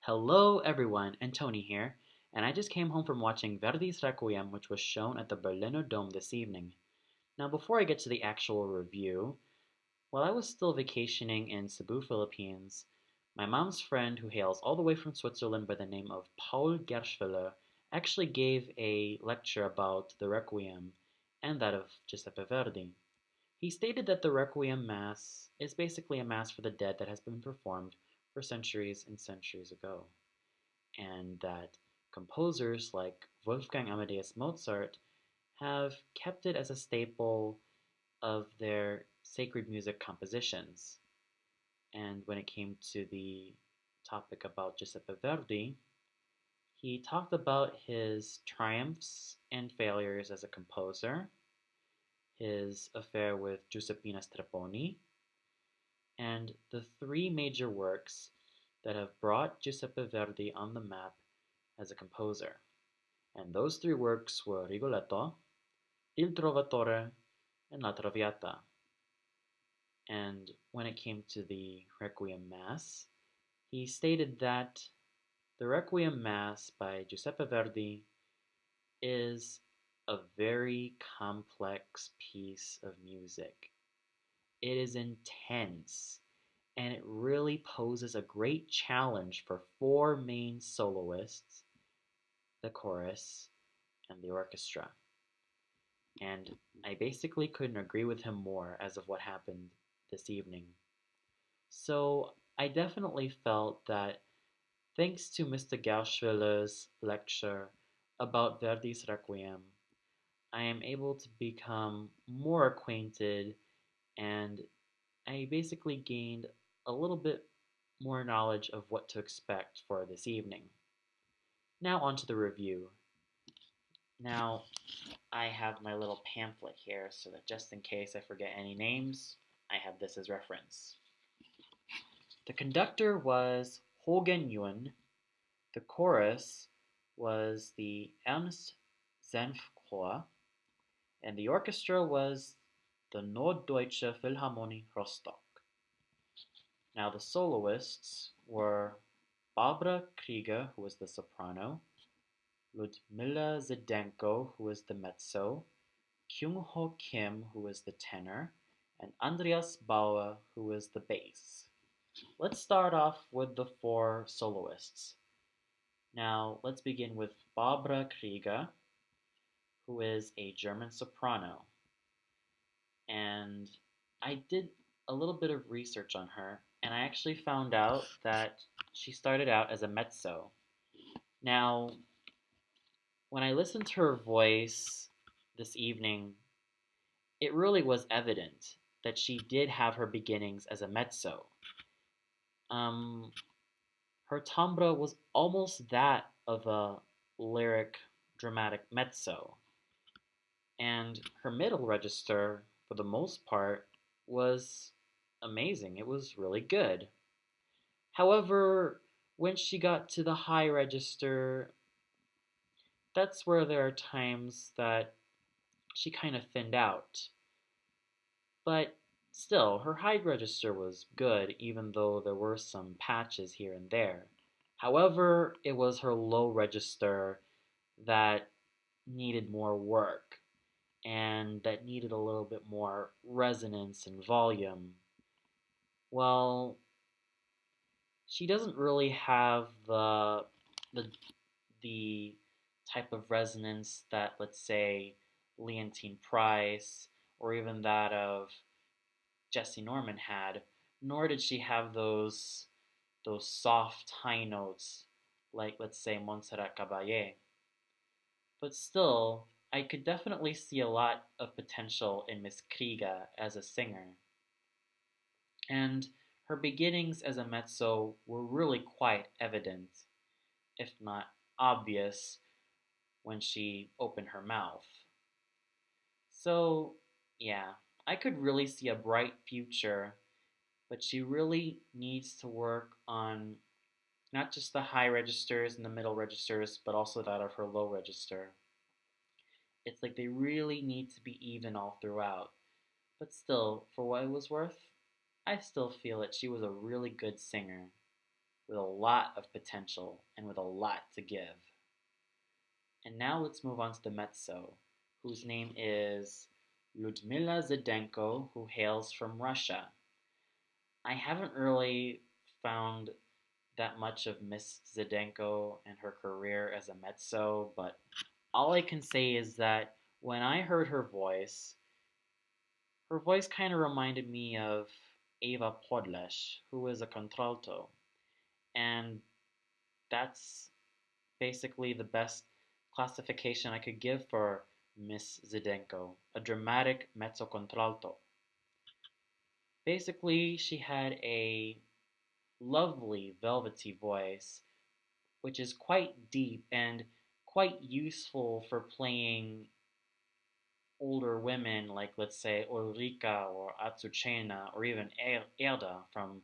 Hello everyone, Antoni here, and I just came home from watching Verdi's Requiem, which was shown at the Berliner Dome this evening. Now, before I get to the actual review, while I was still vacationing in Cebu, Philippines, my mom's friend, who hails all the way from Switzerland by the name of Paul Gerschwiller, actually gave a lecture about the Requiem and that of Giuseppe Verdi. He stated that the Requiem Mass is basically a mass for the dead that has been performed for centuries and centuries ago, and that composers like Wolfgang Amadeus Mozart have kept it as a staple of their sacred music compositions. And when it came to the topic about Giuseppe Verdi, he talked about his triumphs and failures as a composer, his affair with Giuseppina Strepponi, and the three major works that have brought Giuseppe Verdi on the map as a composer. And those three works were Rigoletto, Il Trovatore, and La Traviata. And when it came to the Requiem Mass, he stated that the Requiem Mass by Giuseppe Verdi is a very complex piece of music. It is intense, and it really poses a great challenge for four main soloists, the chorus, and the orchestra. And I basically couldn't agree with him more as of what happened this evening. So I definitely felt that thanks to Mr. Gerschwiller's lecture about Verdi's Requiem, I am able to become more acquainted, and I basically gained a little bit more knowledge of what to expect for this evening. Now on to the review. Now, I have my little pamphlet here so that just in case I forget any names, I have this as reference. The conductor was Hogen Yun, the chorus was the Ernst-Senff-Chor, and the orchestra was the Norddeutsche Philharmonie Rostock. Now the soloists were Barbara Krieger, who was the soprano, Ludmila Zdenko, who was the mezzo, Kyung-ho Kim, who was the tenor, and Andreas Bauer, who was the bass. Let's start off with the four soloists. Now, let's begin with Barbara Krieger, who is a German soprano. And I did a little bit of research on her, and I actually found out that she started out as a mezzo. Now, when I listened to her voice this evening, it really was evident that she did have her beginnings as a mezzo. Her timbre was almost that of a lyric, dramatic mezzo, and her middle register, for the most part, was amazing. It was really good. However, when she got to the high register, that's where there are times that she kind of thinned out. But still, her high register was good, even though there were some patches here and there. However, it was her low register that needed more work and that needed a little bit more resonance and volume. Well, she doesn't really have the the type of resonance that, let's say, Leontine Price or even that of Jesse Norman had, nor did she have those soft high notes like, let's say, Montserrat Caballé. But still, I could definitely see a lot of potential in Miss Krieger as a singer. And her beginnings as a mezzo were really quite evident, if not obvious, when she opened her mouth. So, yeah, I could really see a bright future, but she really needs to work on not just the high registers and the middle registers, but also that of her low register. It's like they really need to be even all throughout. But still, for what it was worth, I still feel that she was a really good singer. with a lot of potential and with a lot to give. And now let's move on to the mezzo, whose name is Ludmila Zdenko, who hails from Russia. I haven't really found that much of Miss Zdenko and her career as a mezzo, but all I can say is that when I heard her voice kind of reminded me of Eva Podlesh, who is a contralto, and that's basically the best classification I could give for Miss Zdenko, a dramatic mezzo contralto. Basically, she had a lovely velvety voice, which is quite deep and quite useful for playing older women like, let's say, Ulrika or Azucena or even Erda from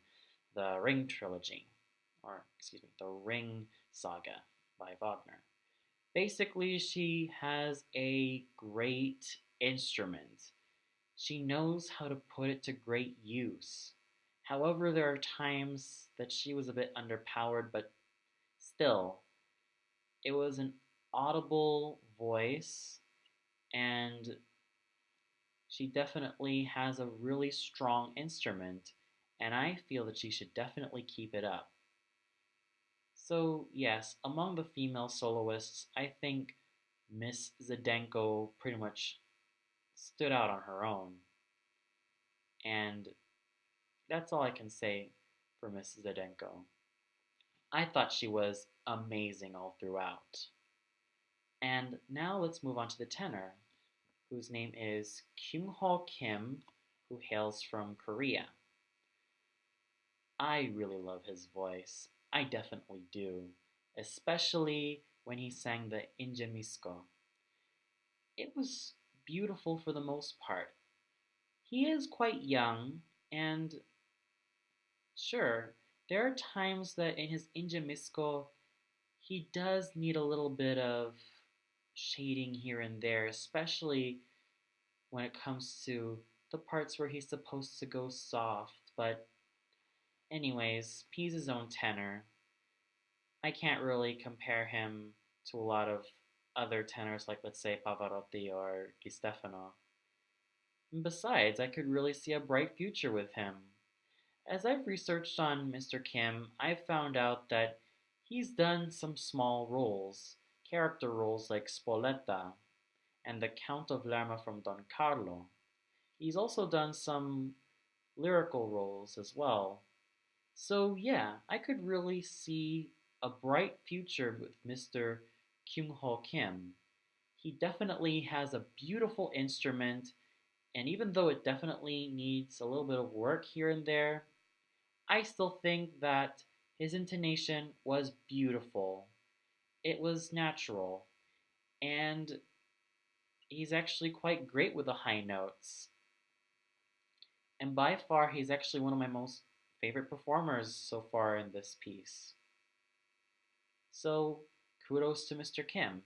the Ring trilogy, or excuse me, the Ring saga by Wagner. Basically, she has a great instrument. She knows how to put it to great use. However, there are times that she was a bit underpowered, but still, it was an audible voice, and she definitely has a really strong instrument, and I feel that she should definitely keep it up. So, yes, among the female soloists, I think Miss Zdenko pretty much stood out on her own, and that's all I can say for Miss Zdenko. I thought she was amazing all throughout. And now let's move on to the tenor, whose name is Kyung-ho Kim, who hails from Korea. I really love his voice. I definitely do, especially when he sang the Injemisko. It was beautiful for the most part. He is quite young, and sure, there are times that in his Injemisko he does need a little bit of shading here and there, especially when it comes to the parts where he's supposed to go soft. But, anyways, he's his own tenor. I can't really compare him to a lot of other tenors, like, let's say, Pavarotti or Di Stefano. And besides, I could really see a bright future with him. As I've researched on Mr. Kim, I've found out that he's done some small roles, character roles like Spoletta and the Count of Lerma from Don Carlo. He's also done some lyrical roles as well. So yeah, I could really see a bright future with Mr. Kyung Ho Kim. He definitely has a beautiful instrument, and even though it definitely needs a little bit of work here and there, I still think that his intonation was beautiful. It was natural, and he's actually quite great with the high notes. And by far, he's actually one of my most favorite performers so far in this piece. So, kudos to Mr. Kim,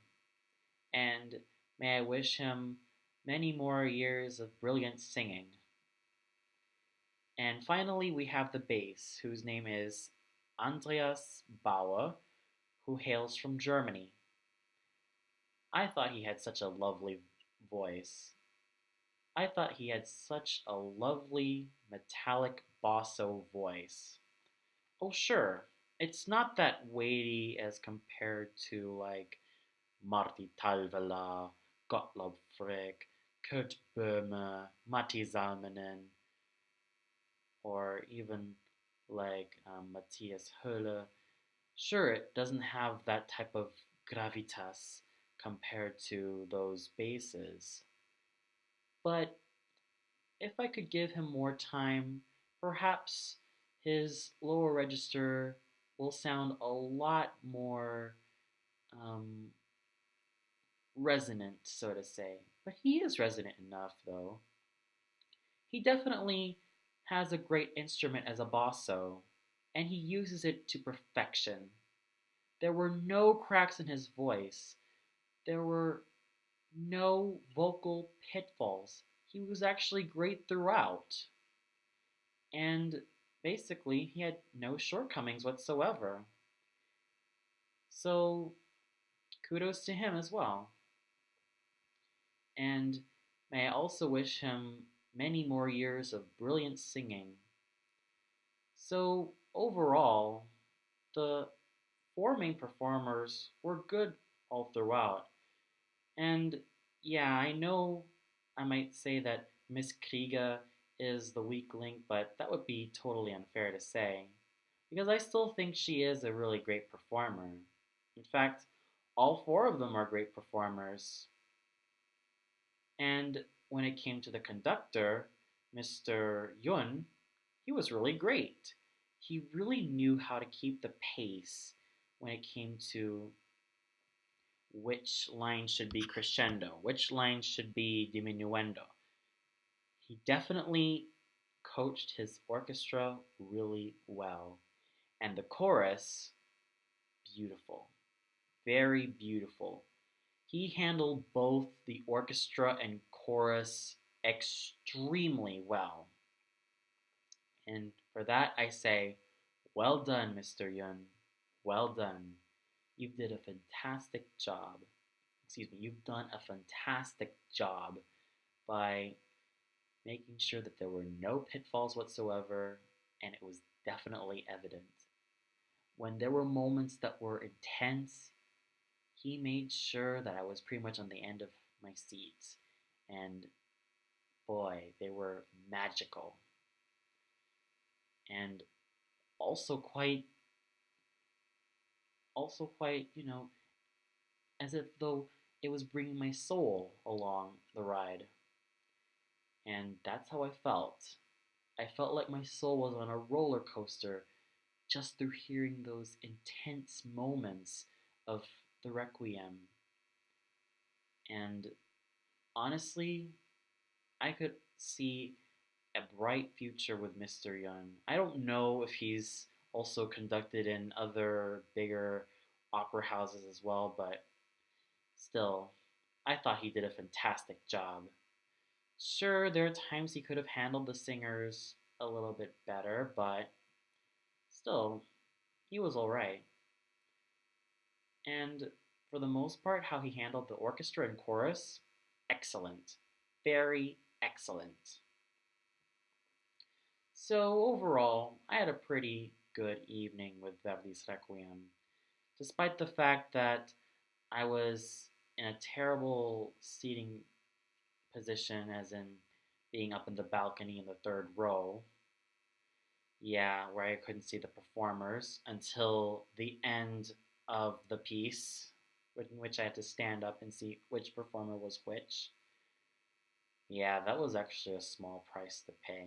and may I wish him many more years of brilliant singing. And finally, we have the bass, whose name is Andreas Bauer, who hails from Germany. I thought he had such a lovely voice. I thought he had such a lovely metallic basso voice. Oh, sure, it's not that weighty as compared to like Marty Talvela, Gottlob Frick, Kurt Böhme, Matti Salminen, or even like Matthias Höhle. Sure, it doesn't have that type of gravitas compared to those basses, but if I could give him more time, perhaps his lower register will sound a lot more um, resonant, so to say. But he is resonant enough, though. He definitely has a great instrument as a basso, and he uses it to perfection. There were no cracks in his voice. There were no vocal pitfalls. He was actually great throughout. And basically, he had no shortcomings whatsoever. So, kudos to him as well. And may I also wish him many more years of brilliant singing. So, overall, the four main performers were good all throughout. And yeah, I know I might say that Miss Kriega is the weak link, but that would be totally unfair to say. Because I still think she is a really great performer. In fact, all four of them are great performers. And when it came to the conductor, Mr. Yun, he was really great. He really knew how to keep the pace when it came to which line should be crescendo, which line should be diminuendo. He definitely coached his orchestra really well. And the chorus, beautiful, very beautiful. He handled both the orchestra and chorus extremely well. And for that, I say, well done, Mr. Yun. Well done. You did a fantastic job. Excuse me, you've done a fantastic job by making sure that there were no pitfalls whatsoever, and it was definitely evident. When there were moments that were intense, he made sure that I was pretty much on the end of my seat. And boy, they were magical. And also quite, as if though it was bringing my soul along the ride. And that's how I felt. I felt like my soul was on a roller coaster just through hearing those intense moments of the Requiem. And honestly, I could see a bright future with Mr. Yun. I don't know if he's also conducted in other bigger opera houses as well, but still, I thought he did a fantastic job. Sure, there are times he could have handled the singers a little bit better, but still, he was alright. And for the most part, how he handled the orchestra and chorus, excellent. Very excellent. So overall, I had a pretty good evening with Verdi's Requiem, despite the fact that I was in a terrible seating position, as in being up in the balcony in the third row. Yeah, where I couldn't see the performers until the end of the piece, in which I had to stand up and see which performer was which. Yeah, that was actually a small price to pay.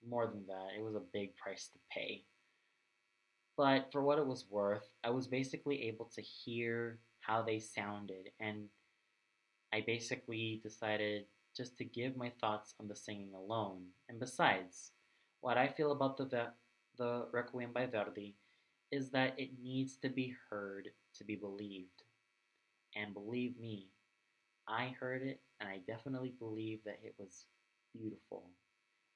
More than that, it was a big price to pay. But for what it was worth, I was basically able to hear how they sounded, and I basically decided just to give my thoughts on the singing alone. And besides, what I feel about the Requiem by Verdi is that it needs to be heard to be believed. And believe me, I heard it and I definitely believe that it was beautiful.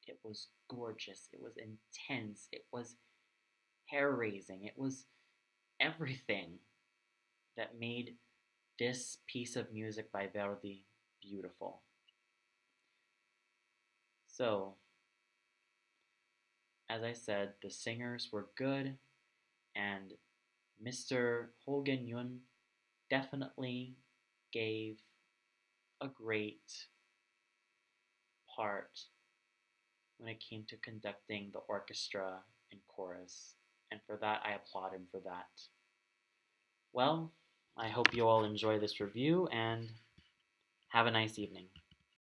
It was gorgeous. It was intense. It was hair raising. It was everything that made this piece of music by Verdi beautiful. So, as I said, the singers were good, and Mr. Holgen Yun definitely gave a great part when it came to conducting the orchestra and chorus, and for that I applaud him for that. Well, I hope you all enjoy this review and have a nice evening.